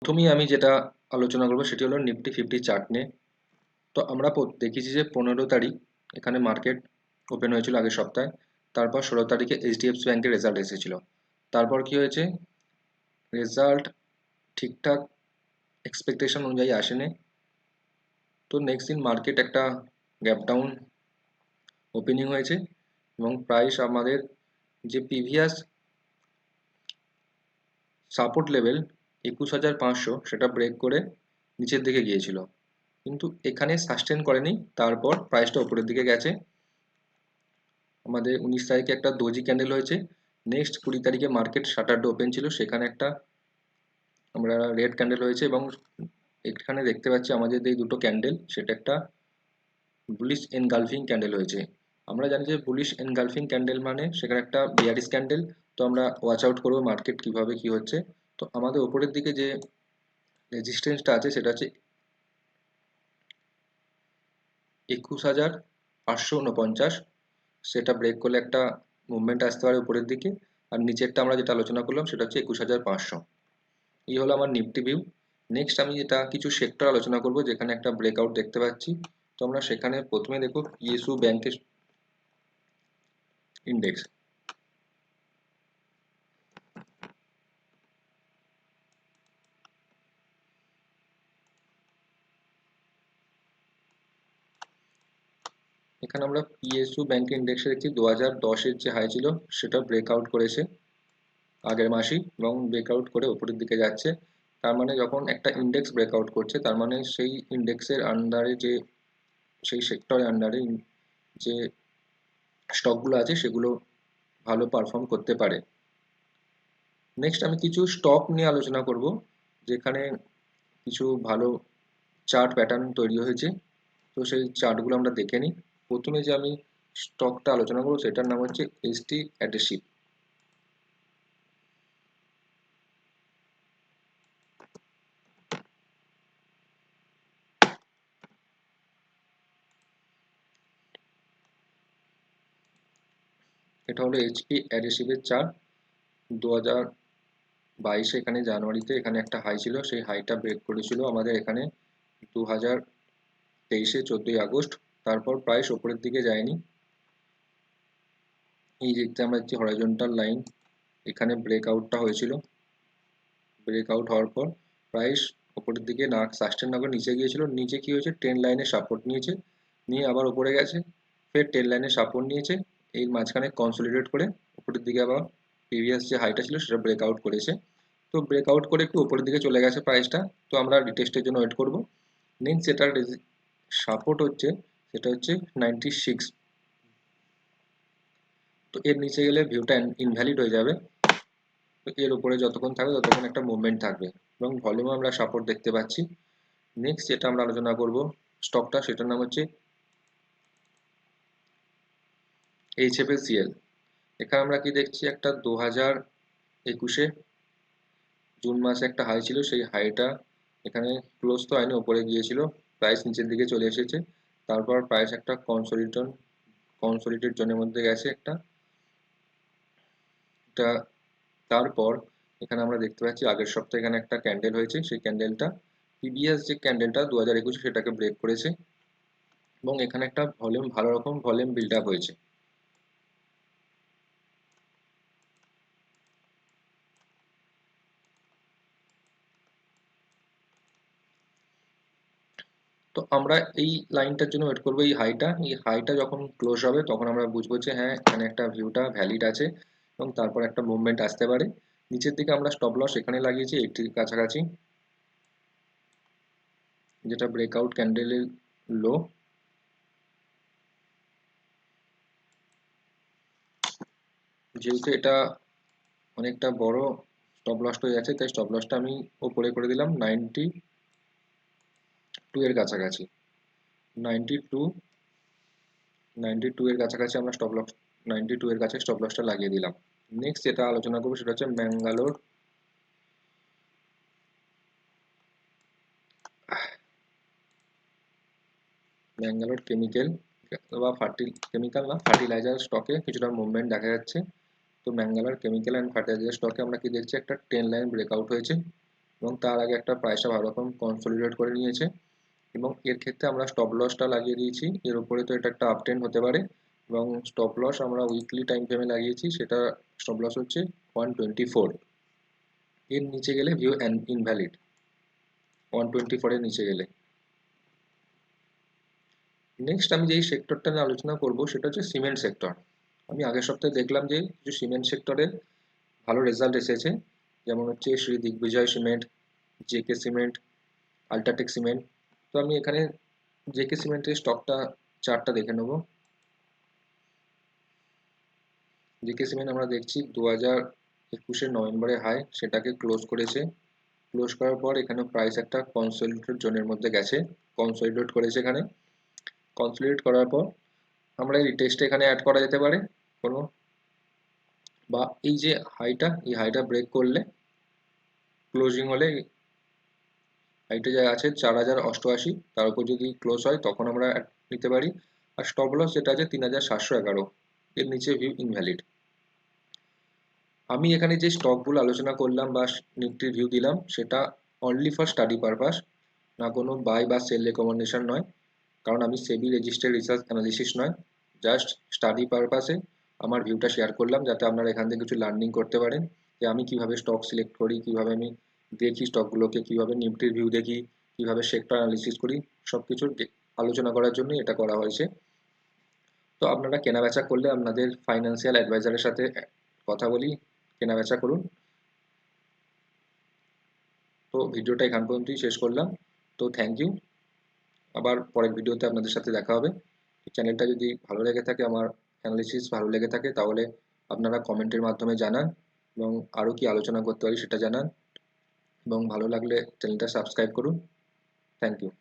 প্রথমেই আমি যেটা আলোচনা করবো সেটি হলো নিফটি 50 চার্ট নিয়ে। তো আমরা দেখেছি যে 15 তারিখ এখানে মার্কেট ওপেন হয়েছিল আগের সপ্তাহে। তারপর 16 তারিখে এইচডিএফসি ব্যাংকের রেজাল্ট এসেছিল। তারপর কি হয়েছে, রেজাল্ট ঠিকঠাক এক্সপেকটেশন অনুযায়ী আসেনি। তো নেক্সট দিন মার্কেট একটা গ্যাপ ডাউন ওপেনিং হয়েছে এবং প্রাইস আমাদের যে প্রিভিয়াস সাপোর্ট লেভেল 21,500 সেটা ব্রেক করে নিচের দিকে গিয়েছিল, কিন্তু এখানে সাস্টেন করেনি। তারপর প্রাইসটা উপরের দিকে গেছে। আমাদের 19 তারিখে একটা ডোজি ক্যান্ডেল হয়েছে। নেক্সট 20 তারিখে মার্কেট শাটারড ওপেন ছিল, সেখানে একটা আমরা রেড ক্যান্ডেল হয়েছে এবং এখানে দেখতে পাচ্ছি আমাদের এই দুটো ক্যান্ডেল, সেটা একটা বুলিশ এনগালফিং ক্যান্ডেল হয়েছে। আমরা জানি যে বুলিশ এনগালফিং ক্যান্ডেল মানে সেখানে একটা বিয়ারিশ ক্যান্ডেল। তো আমরা ওয়াচ আউট করবো মার্কেট কিভাবে কি হচ্ছে। তো আমাদের উপরের দিকে যে রেজিস্ট্যান্সটা আছে সেটা হচ্ছে 21,549। সেটা ব্রেক করলে একটা মুভমেন্ট আসতে পারে উপরের দিকে। আর নিচেরটা আমরা যেটা আলোচনা করলাম সেটা হচ্ছে 21,500। এই হলো আমার নিফটি ভিউ। নেক্সট আমি যেটা কিছু সেক্টর আলোচনা করব যেখানে একটা ব্রেকআউট দেখতে পাচ্ছি। তো আমরা সেখানে প্রথমে দেখো পিএসইউ ব্যাংকের ইন্ডেক্স। এখানে আমরা পিএসইউ ব্যাংকের ইন্ডেক্সে দেখছি 2010-এর যে হাই ছিল সেটা ব্রেকআউট করেছে আগের মাসেই এবং ব্রেকআউট করে উপরের দিকে যাচ্ছে। তার মানে যখন একটা ইন্ডেক্স ব্রেকআউট করছে তার মানে সেই ইন্ডেক্সের আন্ডারে যে সেই সেক্টরের আন্ডারে যে স্টকগুলো আছে সেগুলো ভালো পারফর্ম করতে পারে। নেক্সট আমি কিছু স্টক নিয়ে আলোচনা করব যেখানে কিছু ভালো চার্ট প্যাটার্ন তৈরি হয়েছে। তো সেই চার্টগুলো আমরা দেখে নিই। প্রথমে যে আমি স্টকটা আলোচনা করবো সেটার নাম হচ্ছে এসটি অ্যাডহেসিভ। এটা হলো এইচপি অ্যাডহেসিভের চার্ট। 2022 এখানে জানুয়ারিতে এখানে একটা হাই ছিল, সেই হাইটা ব্রেক করেছিল আমাদের এখানে 2023-এ 14ই আগস্ট। তারপর প্রাইস ওপরের দিকে যায়নি। এই দেখতে আমরা দেখছি হরাইজন্টাল লাইন, এখানে ব্রেকআউটটা হয়েছিল। ব্রেকআউট হওয়ার পর প্রাইস ওপরের দিকে না সাস্টেন না করে নিচে গিয়েছিল। নিচে কি হয়েছে, ট্রেন লাইনে সাপোর্ট নিয়েছে, নিয়ে আবার উপরে গেছে, ফের ট্রেন লাইনে সাপোর্ট নিয়েছে, এই মাঝখানে কনসলিডেট করে উপরের দিকে আবার প্রিভিয়াস যে হাইটা ছিল সেটা ব্রেকআউট করেছে। তো ব্রেকআউট করে একটু উপরের দিকে চলে গেছে প্রাইসটা। তো আমরা রিটেস্টের জন্য ওয়েট করব। নেক্সট যেটা সাপোর্ট হচ্ছে সেটা হচ্ছে 96। তো এর নিচে গেলে ভিউটা ইনভ্যালিড হয়ে যাবে। তো এর উপরে যতক্ষণ থাকবে ততক্ষণ একটা মুভমেন্ট থাকবে এবং ভলিউমে আমরা সাপোর্ট দেখতে পাচ্ছি। নেক্সট যেটা আমরা আলোচনা করব স্টকটা, সেটার নাম হচ্ছে এইচএফএসিএল। এখানে আমরা কি দেখছি, একটা 2021-এ জুন মাসে একটা হাই ছিল, সেই হাইটা এখানে ক্লোজ তো হয়নি, উপরে গিয়েছিল, প্রাইস নিচের দিকে চলে এসেছে। তারপর প্রাইস একটা কনসলিডেট জোনের মধ্যে গেছে একটা এটা। তারপর এখানে আমরা দেখতে পাচ্ছি আগের সপ্তাহে এখানে একটা ক্যান্ডেল হয়েছে, সেই ক্যান্ডেলটা প্রিভিয়াস যে ক্যান্ডেলটা 2021 সেটাকে ব্রেক করেছে এবং এখানে একটা ভলিউম, ভালো রকম ভলিউম বিল্ড আপ হয়েছে। তো আমরা এই লাইনটার জন্য ওয়েট করবো, এই হাইটা যখন ক্লোজ হবে তখন আমরা বুঝবো যে হ্যাঁ এখানে একটা ভিউটা ভ্যালিড আছে এবং তারপর একটা মুভমেন্ট আসতে পারে। নিচের দিকে আমরা স্টপ লস এখানে লাগিয়েছি 80-র কাছাকাছি, যেটা ব্রেকআউট ক্যান্ডেলের লো। যেহেতু এটা অনেকটা বড় স্টপ লসটা হয়ে যাচ্ছে তাই স্টপ লসটা আমি ওপরে করে দিলাম 92 এর কাছাকাছি। 92 92 এর কাছাকাছি আমরা স্টপ লস, 92 এর কাছে স্টপ লসটা লাগিয়ে দিলাম। নেক্সট যেটা আলোচনা করবো সেটা হচ্ছে ব্যাঙ্গালোর কেমিক্যাল বা কেমিক্যাল না, ফার্টিলাইজার স্টকে কিছুটা মুভমেন্ট দেখা যাচ্ছে। তো ব্যাঙ্গালোর কেমিক্যাল অ্যান্ড ফার্টিলাইজার স্টকে আমরা কি দেখছি, একটা ট্রেন লাইন ব্রেকআউট হয়েছে এবং তার আগে একটা প্রাইসটা ভালো রকম কনসলিডেট করে নিয়েছে, এবং এর ক্ষেত্রে আমরা স্টপ লসটা লাগিয়ে দিয়েছি। এর উপরে তো এটা একটা আপ ট্রেন্ড হতে পারে, এবং স্টপ লস আমরা উইকলি টাইম ফ্রেমে লাগিয়েছি, সেটা স্টপ লস হচ্ছে 124। এর নিচে গেলে ভিউ ইনভ্যালিড, 124 এর নিচে গেলে। নেক্সট আমি যেই সেক্টরটা নিয়ে আলোচনা করব সেটা হচ্ছে সিমেন্ট সেক্টর। আমি আগের সপ্তাহে দেখলাম যে কিছু সিমেন্ট সেক্টরে ভালো রেজাল্ট এসেছে, যেমন হচ্ছে Shri Digvijay cement, JK cement, UltraTech cement. তো আমি এখানে জেকে সিমেন্টের স্টকটা চার্টটা দেখে নেব। জেকে সিমেন্ট আমরা দেখছি 2021 নভেম্বরে হাই, সেটাকে ক্লোজ করেছে। ক্লোজ করার পর এখানে প্রাইস একটা কনসলিডেটেড জোনের মধ্যে গেছে, কনসলিডেট করেছে এখানে। কনসলিডেট করার পর আমরা এই টেস্টে এখানে অ্যাড করা যেতে পারে কোনো, বা এই যে হাইটা, এই হাইটা ব্রেক করলে ক্লোজিং হলে হাইটে যা আছে 4088, তার উপর যদি ক্লোজ হয় তখন আমরা নিতে পারি। আর স্টপ লস যেটা আছে 3711, এর নিচে ভিউ ইনভ্যালিড। আমি এখানে যে স্টকগুলো আলোচনা করলাম বা নিফটির ভিউ দিলাম সেটা অনলি ফর স্টাডি পারপাস, না কোনো বাই বা সেল রেকমেন্ডেশন নয়, কারণ আমি সেবি রেজিস্টার্ড রিসার্চ অ্যানালিসিস নয়, জাস্ট স্টাডি পারপাসে আমার ভিউটা শেয়ার করলাম, যাতে আপনারা এখান থেকে কিছু লার্নিং করতে পারেন যে আমি কিভাবে স্টক সিলেক্ট করি, কিভাবে আমি দেখি স্টকগুলোকে, কিভাবে নিফটির ভিউ দেখি, কিভাবে সেক্টর অ্যানালিসিস করি, সব কিছুর আলোচনা করার জন্য এটা করা হয়েছে। তো আপনারা কেনাবেচা করলে আপনাদের ফাইন্যান্সিয়াল অ্যাডভাইজারের সাথে কথা বলি, কেনাবেচা করুন। তো ভিডিওটা এখান পর্যন্তই শেষ করলাম। তো থ্যাংক ইউ, আবার পরের ভিডিওতে আপনাদের সাথে দেখা হবে। চ্যানেলটা যদি ভালো লেগে থাকে, আমার অ্যানালিসিস ভালো লেগে থাকে, তাহলে আপনারা কমেন্টের মাধ্যমে জানান, এবং আরও কি আলোচনা করতে পারি সেটা জানান, এবং ভালো লাগলে চ্যানেলটা সাবস্ক্রাইব করুন। Thank you.